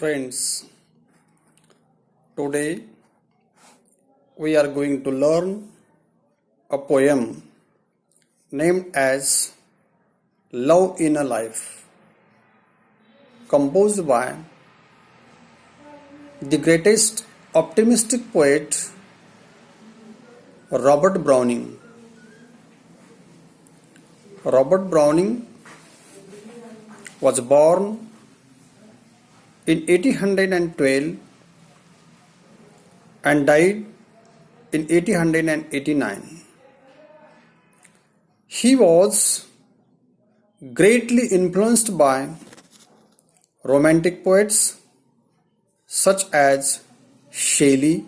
Friends, today we are going to learn a poem named as Love in a Life, composed by the greatest optimistic poet Robert Browning. Robert Browning was born in 1812 and died in 1889. He was greatly influenced by romantic poets such as Shelley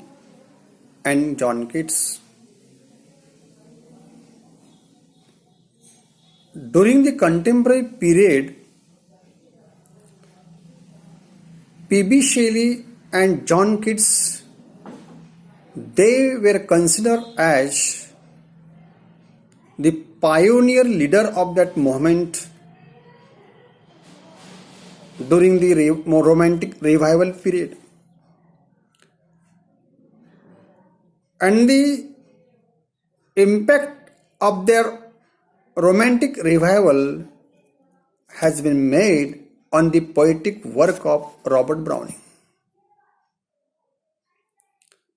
and John Keats. During the contemporary period, P.B. Shelley and John Keats, they were considered as the pioneer leader of that movement during the romantic revival period. And the impact of their romantic revival has been made on the poetic work of Robert Browning.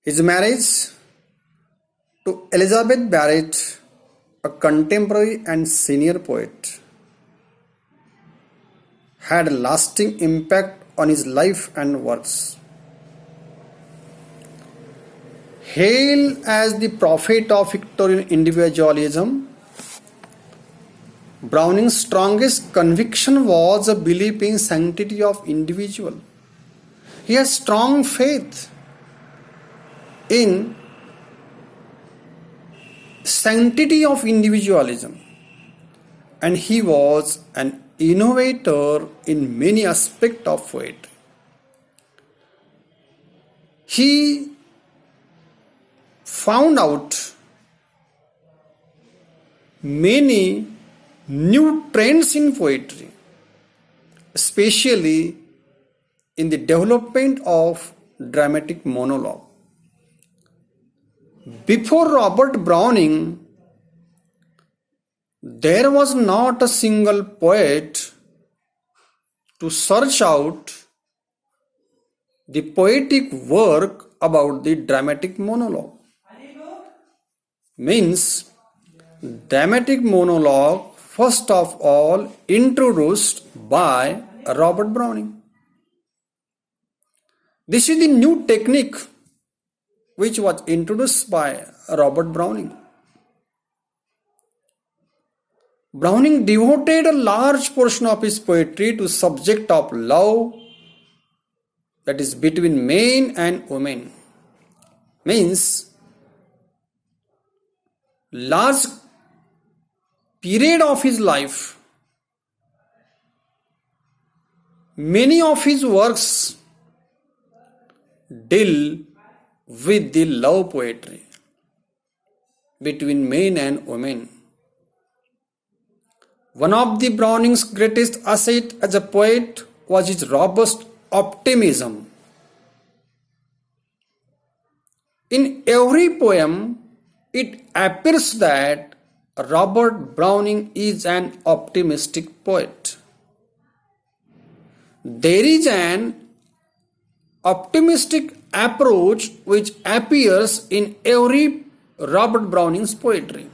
His marriage to Elizabeth Barrett, a contemporary and senior poet, had a lasting impact on his life and works. Hailed as the prophet of Victorian individualism, Browning's strongest conviction was a belief in sanctity of individual. He had strong faith in sanctity of individualism, and he was an innovator in many aspects of poetry. He found out many new trends in poetry, especially in the development of dramatic monologue. Before Robert Browning, there was not a single poet to search out the poetic work about the dramatic monologue. Means, dramatic monologue first of all introduced by Robert Browning. This is the new technique which was introduced by Robert Browning. Browning devoted a large portion of his poetry to subject of love, that is between men and women. Means, large period of his life, many of his works deal with the love poetry between men and women. One of the Browning's greatest assets as a poet was his robust optimism. In every poem, it appears that Robert Browning is an optimistic poet. There is an optimistic approach which appears in every Robert Browning's poetry.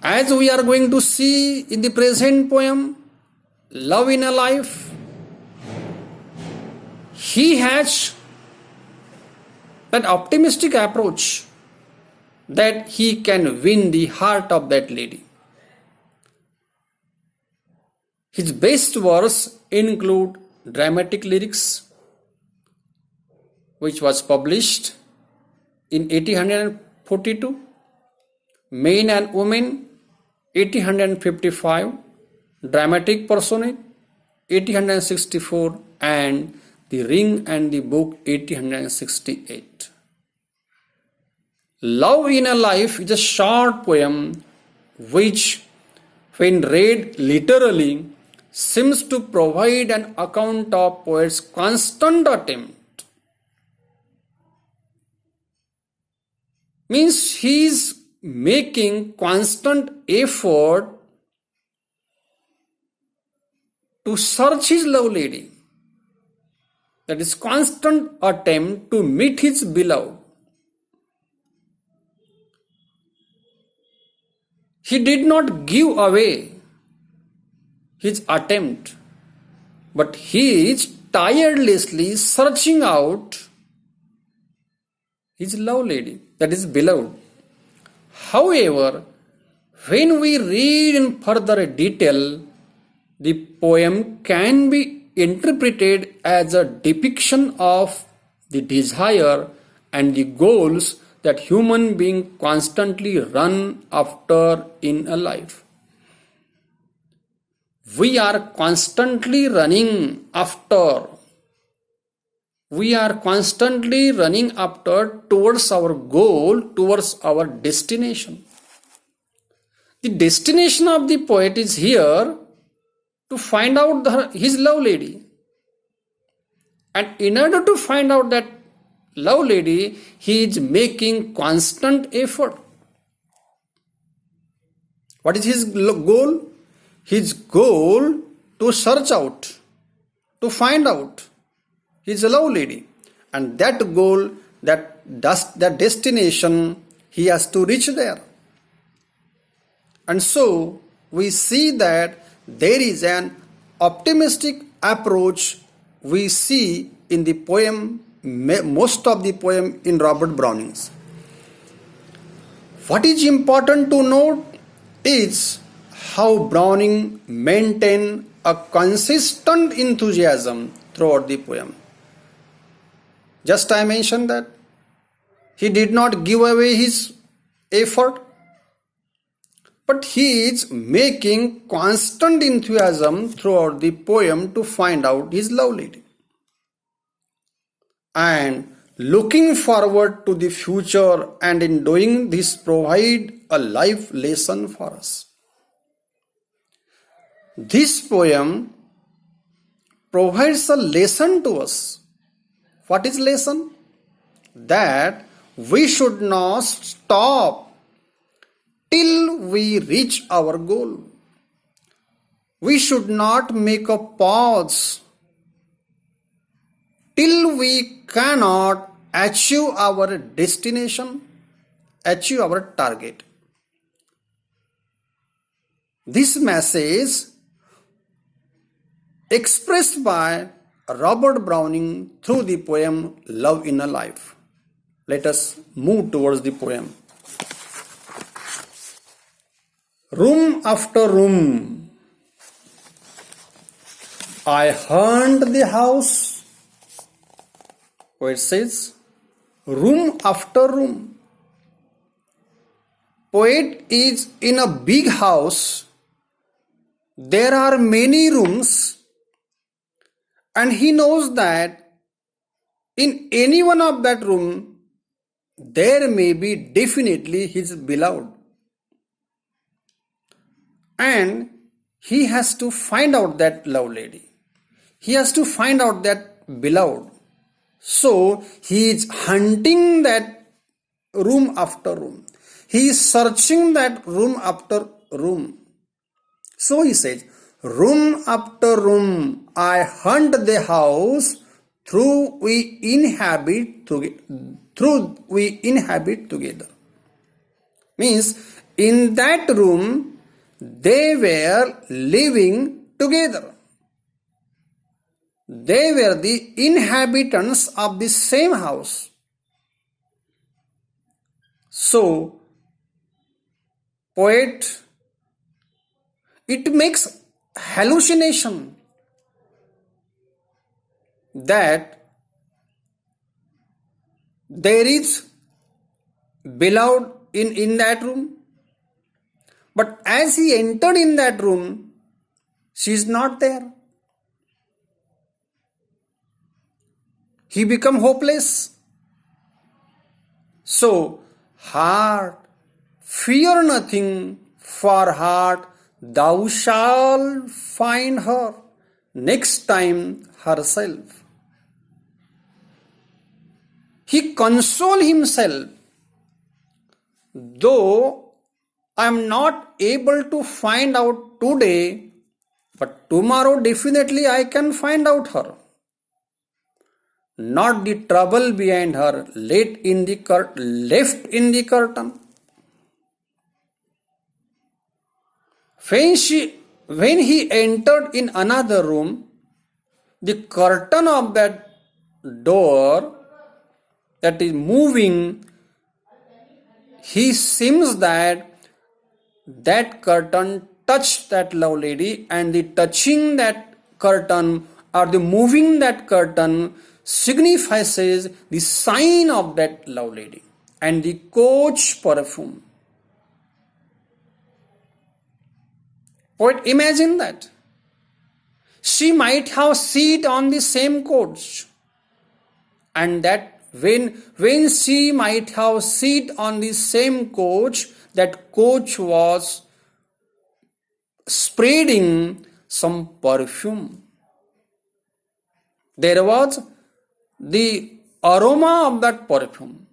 As we are going to see in the present poem, Love in a Life, he has that optimistic approach that he can win the heart of that lady. His best works include dramatic lyrics, which was published in 1842, Men and Women 1855, Dramatic Personage 1864, and The Ring and the Book 1868. Love in a Life is a short poem which, when read literally, seems to provide an account of poet's constant attempt. Means he is making constant effort to search his love lady. That is constant attempt to meet his beloved. He did not give away his attempt, but he is tirelessly searching out his love lady, that is beloved. However, when we read in further detail, the poem can be interpreted as a depiction of the desire and the goals that human beings constantly run after in a life. We are constantly running after towards our goal, towards our destination. The destination of the poet is here to find out his love lady. And in order to find out that love lady, he is making constant effort. What is his goal? His goal to search out, to find out his love lady. And that goal, that destination, he has to reach there. And so we see that there is an optimistic approach we see in the poem, most of the poem in Robert Browning's. What is important to note is how Browning maintained a consistent enthusiasm throughout the poem. Just I mentioned that he did not give away his effort, but he is making constant enthusiasm throughout the poem to find out his love lady. And looking forward to the future, and in doing this provide a life lesson for us. This poem provides a lesson to us. What is lesson? That we should not stop till we reach our goal. We should not make a pause till we cannot achieve our destination, achieve our target. This message expressed by Robert Browning through the poem Love in a Life. Let us move towards the poem. Room after room, I haunt the house, where it says, room after room. Poet is in a big house. There are many rooms, and he knows that in any one of that room, there may be definitely his beloved. And he has to find out that love lady. He has to find out that beloved. So he is hunting that room after room. He is searching that room after room. So he says, room after room, I hunt the house through we inhabit together. Means in that room, they were living together. They were the inhabitants of the same house. So, poet, it makes hallucination that there is beloved in that room. But as he entered in that room, she is not there. He became hopeless. So, heart, fear nothing, for heart thou shalt find her next time herself. He consoled himself, though I am not able to find out today, but tomorrow definitely I can find out her. Not the trouble behind her left in the curtain. When he entered in another room, the curtain of that door that is moving, he seems that curtain touched that love lady, and the touching that curtain or the moving that curtain signifies the sign of that love lady and the coach perfume. Poet, imagine that. She might have seat on the same coach, and that when she might have seat on the same coach, that coach was spreading some perfume. There was the aroma of that perfume.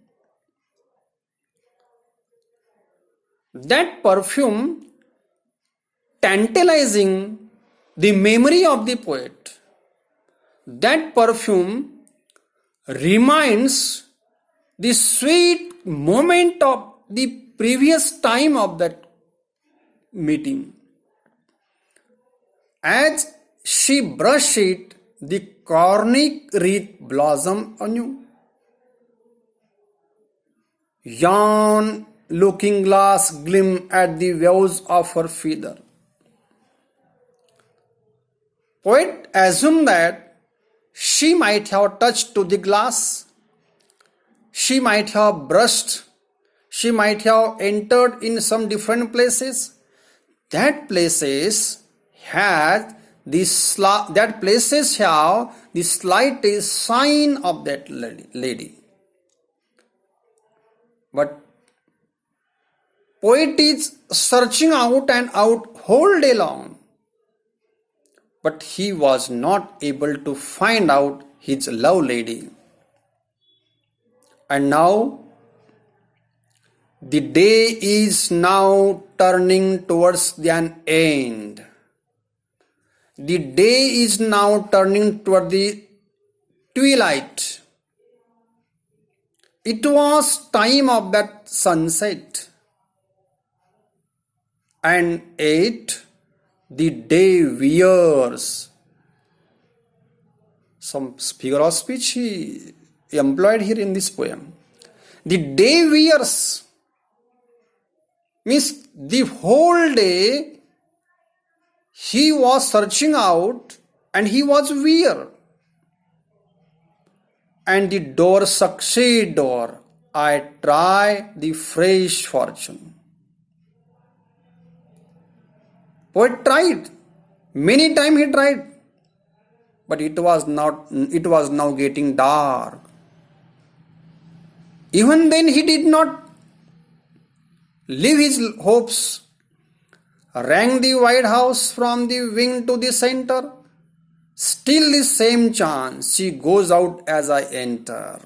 That perfume tantalizing the memory of the poet. That perfume reminds the sweet moment of the previous time of that meeting. As she brushed it, the cornic wreath blossomed anew. Yon looking glass gleamed at the waves of her feather. Poet assumed that she might have touched to the glass, she might have brushed, she might have entered in some different places. That places have the slightest sign of that lady. But poet is searching out and out whole day long, but he was not able to find out his love lady. And now the day is now turning towards an end. The day is now turning toward the twilight. It was time of that sunset, and yet the day wears. Some figure of speech he employed here in this poem. The day wears means the whole day he was searching out and he was weary. And the door succeed door, I try the fresh fortune. Poet tried. Many times he tried. But it was now getting dark. Even then he did not leave his hopes. Rang the White House from the wing to the center. Still the same chance, she goes out as I enter.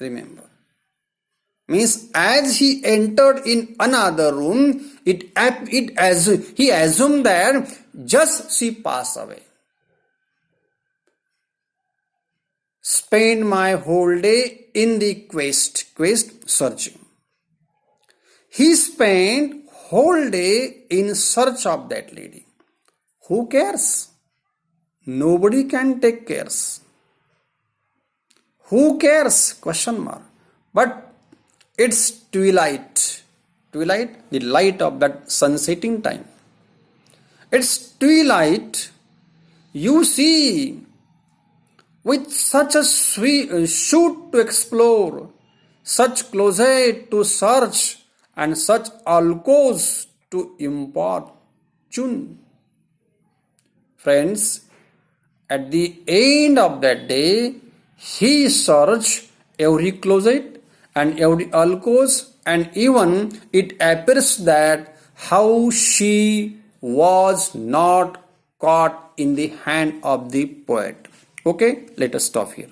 Remember. Means as he entered in another room, he assumed that just she passed away. Spend my whole day in the quest searching. He spent whole day in search of that lady. Who cares? Nobody can take cares. Who cares? Question mark. But it's twilight. Twilight, the light of that sunsetting time. It's twilight. You see, with such a shoot to explore, such closet to search, and such alcoves to impart tune. Friends, at the end of that day, he searched every closet and every alcove, and even it appears that how she was not caught in the hand of the poet. Okay, let us stop here.